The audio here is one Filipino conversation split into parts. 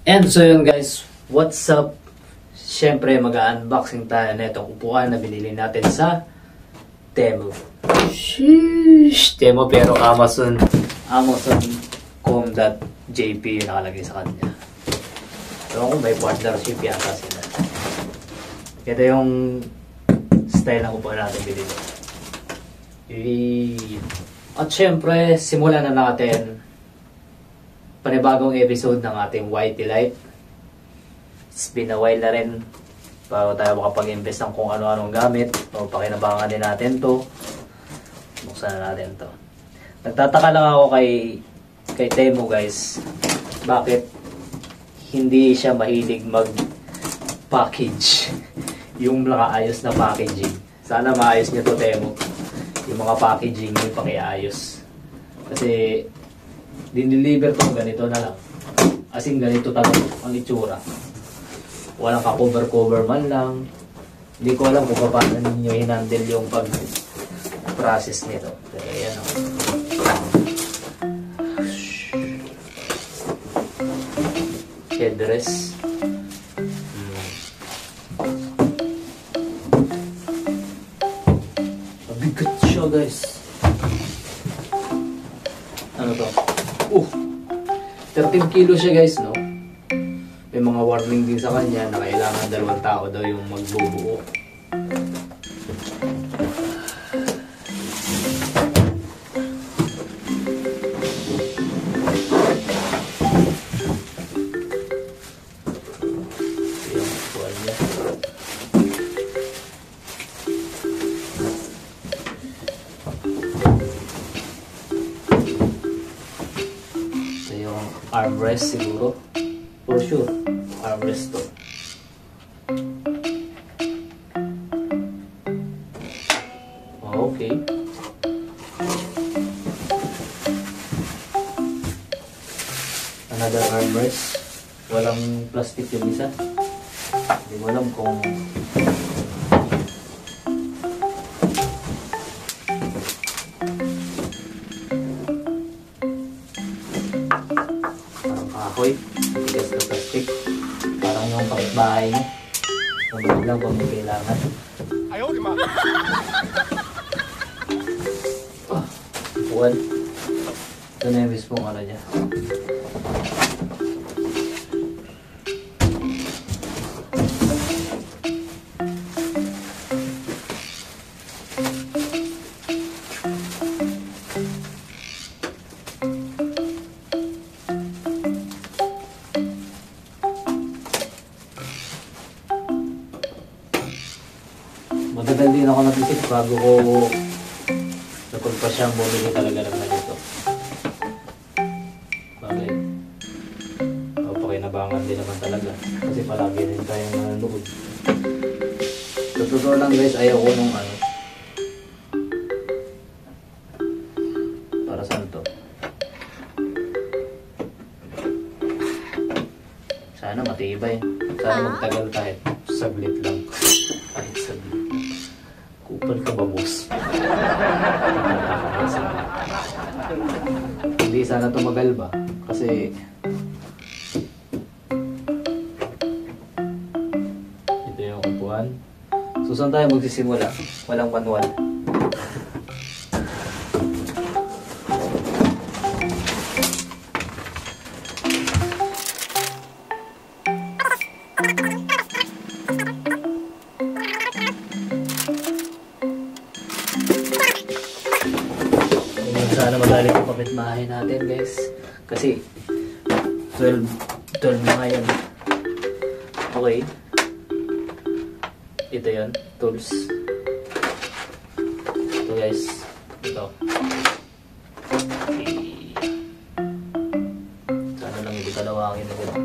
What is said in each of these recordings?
And so yun guys, what's up? Siyempre mag-unboxing tayo na itong upuan na binili natin sa Temu. Sheesh! Temu pero Amazon.com.jp yung nakalagay sa kanya. So kung may partnership yata sila. Ito yung style ng upuan natin binili. At siyempre, simulan na natin panibagong episode ng ating YT Life. It's been a while na rin para tayo makapag-invest ng kung ano-anong gamit. O pakinabangan din natin to. Buksan na natin to. Nagtataka lang ako kay Temu guys. Bakit hindi siya mahilig mag-package? Yung nakaayos na packaging. Sana maayos niyo to Temu. Yung mga packaging yung pakiayos. Kasi dinideliver ko ganito na lang. As in ganito talaga ang itsura. Walang ka-cover man lang. Hindi ko alam kung paano ninyo hinandle yung pag-process nito. Pero yan o. Headrest. Mabigat siya guys. Ano to? 13 kilo siya guys, no? May mga warning din sa kanya na kailangan 2 tao daw yung magbubuo. Yung upuan niya. Armrest siguro. For sure. Armrest to. Okay. Another armrest. Walang plastic yung isa. Hindi mo alam kung kahoy, tigas na plastic. Parang yung kapitbahay niya. Pagod lang kung may kailangan. Ayaw, di ma! Upuan. Ito na yung mismong ano niya. Matagal din ako natisip bago ko napagpa siyang bumili talaga ng ganito. Bagay. Pakinabangan din naman talaga. Kasi palagi rin tayong nanonood. Sa totoo lang guys, ayaw ko nung ano. Para saan to? Sana matibay. Sana magtagal kahit saglit lang. Kahit saglit. Kupal ka ba, boss? Hindi sana tumagal ba? Kasi ito yung upuan. So saan tayo magsisimula? Walang manual. Sana madali ko kapitbahay natin guys. Kasi 12 na ngayon. Okay. Ito yun. Tools. Ito guys. Ito. Okay. Sana lang hindi kalawangin na gano'n.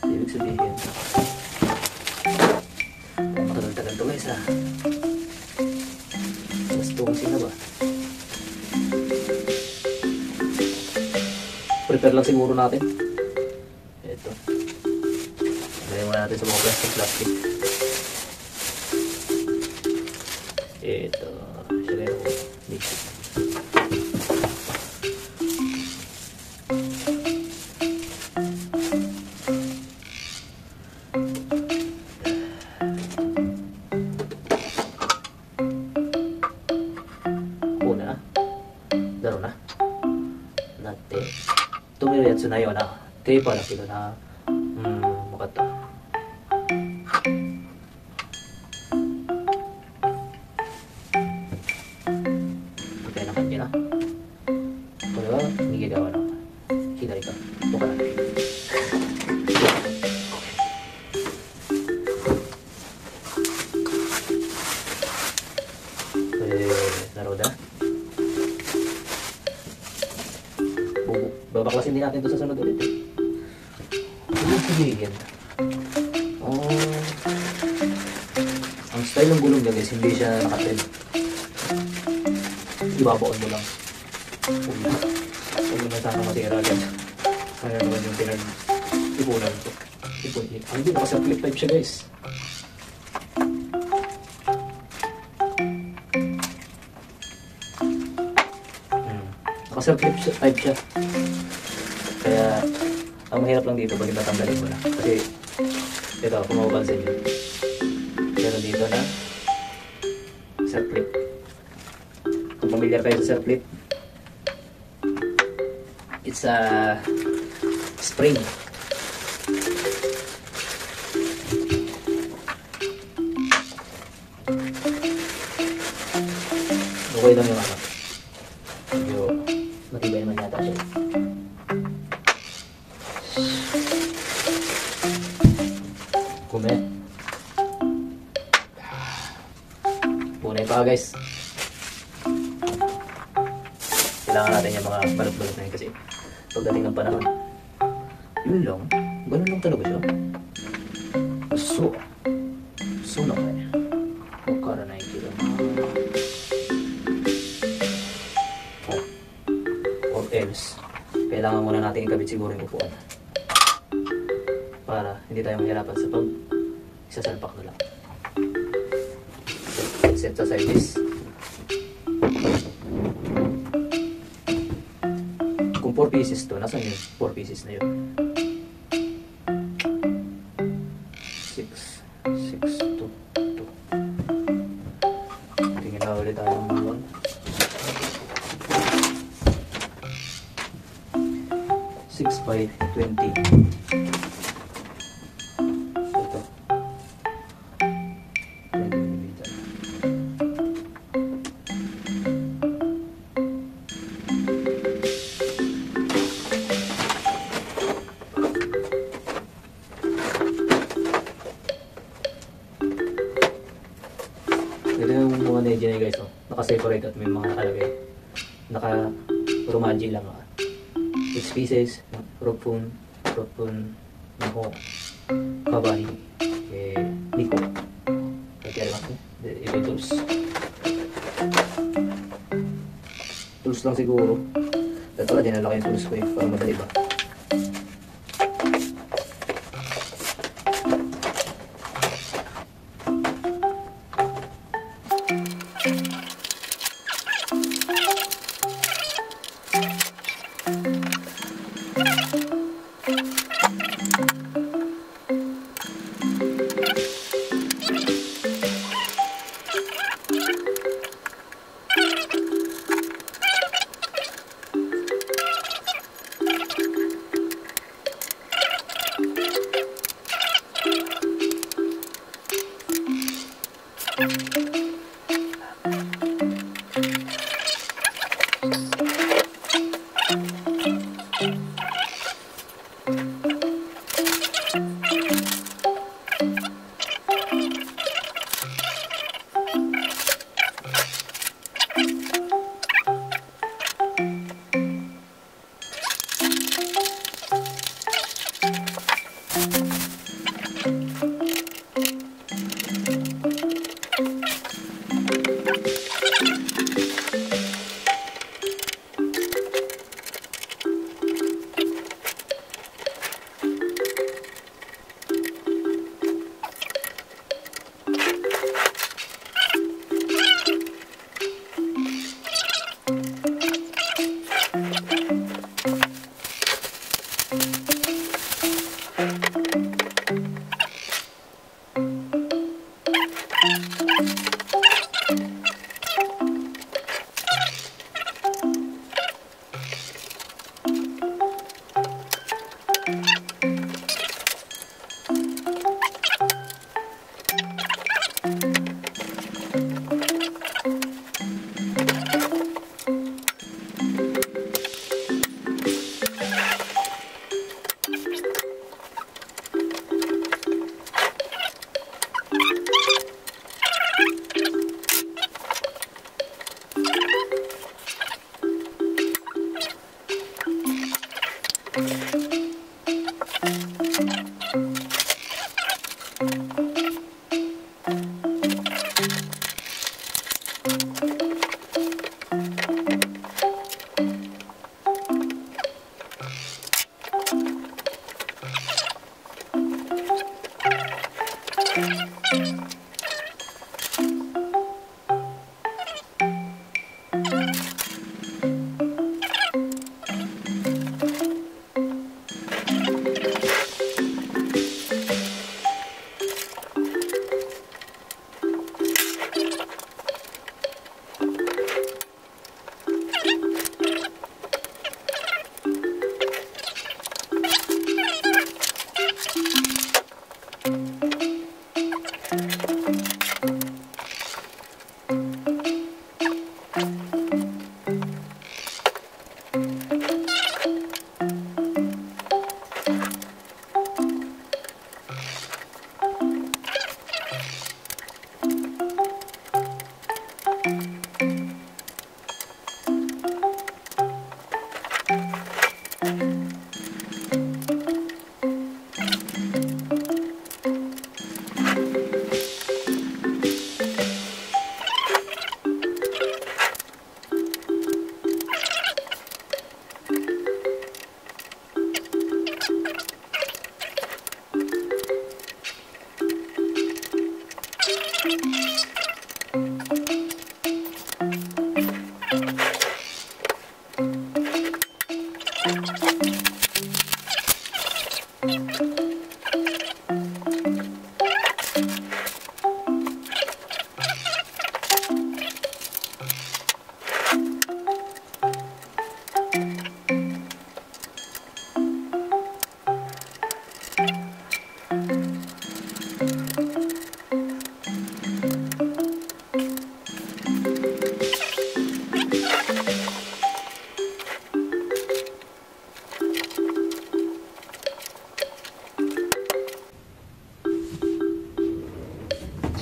Ibig sabihin, matagal-tagal to guys ha. Mas tungsin na ba? Prepare lang siguro natin. Ito. Lagyan muna natin sa mga plastic. Ito. Siya yung mix. Tumiriat sa na yun na kaya pala sila na makata okay na kanya na pero nigigawa na hinari ka ito ka na naroda babaklasin din natin ito sa sunod ulit. Ano sabihin? Ang style ng gulong niya guys, hindi siya nakated. Ibabaon mo lang. Huwag naman sana matira agad. Kaya naman yung pinag-ipunan ko. Hindi, naka-circlip type siya guys. Naka-circlip type siya. Kaya, ang mahirap lang dito pag itatanggalin mo na. Kasi, ito, kung mapapansin nyo. Pero dito na, circlip. Kung familiar kayo sa circlip, it's a spring. Okay lang yung ano. Medyo matibay naman yata siya. Kume. Punay pa guys. Kailangan natin yung mga balot-balot na yun kasi pagdating ng panahon, yun lang. Ganun lang talaga siya. So na kaya. Huwag na ikila. Or else, kailangan muna natin ikabit siguro yung upuan. Para hindi tayo mahirapan sa pag isasalpak na lang. Set sa sides. Kung 4 pieces to, nasan yun? 4 pieces na yun. 6, 2, 2. Tingin na ulit tayo ng mga 6 by 20. Ito yung mga nedya niya guys, oh. Naka-separate at may mga nakalagay. Naka-romaji lang. 6 pieces, Ropun, Nako, Kabani, Niko. Kaya lang, ito yung tools. Tools lang siguro. Ito lang, dinala ko yung tools ko para madali ba.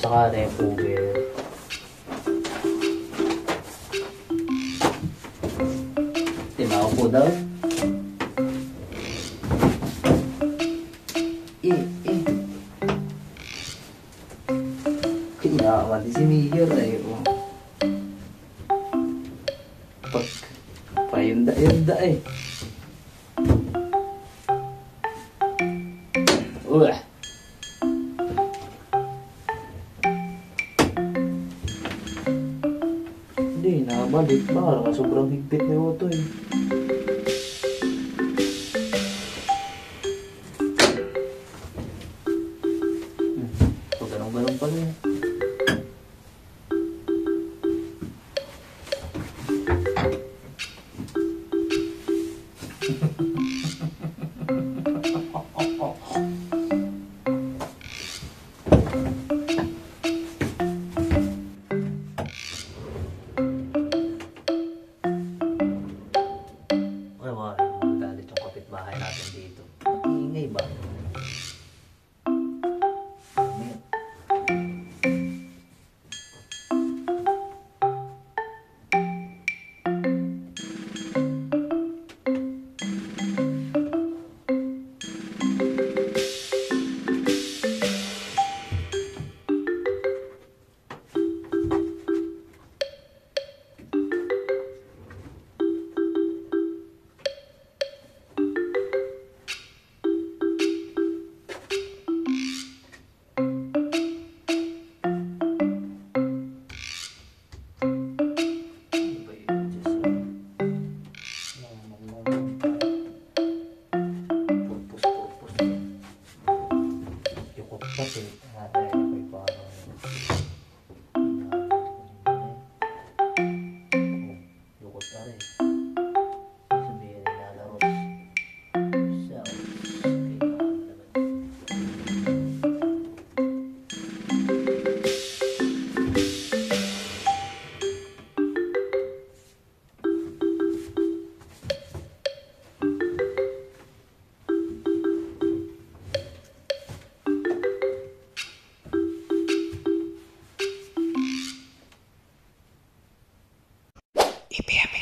Saka na yung cover. Tinaw po daw. Kinawa di si Mayor eh. Pag payunda-yunda eh. Uah. Hindi, nakabalik. Parang sobrang higpit na ito eh. So, ganun-ganun pala eh. Magalit yung kapitbahay natin dito. Ingay ba? Kasi natay ko yung parang lukot ka rin. Sabihin nilalaro sa IPM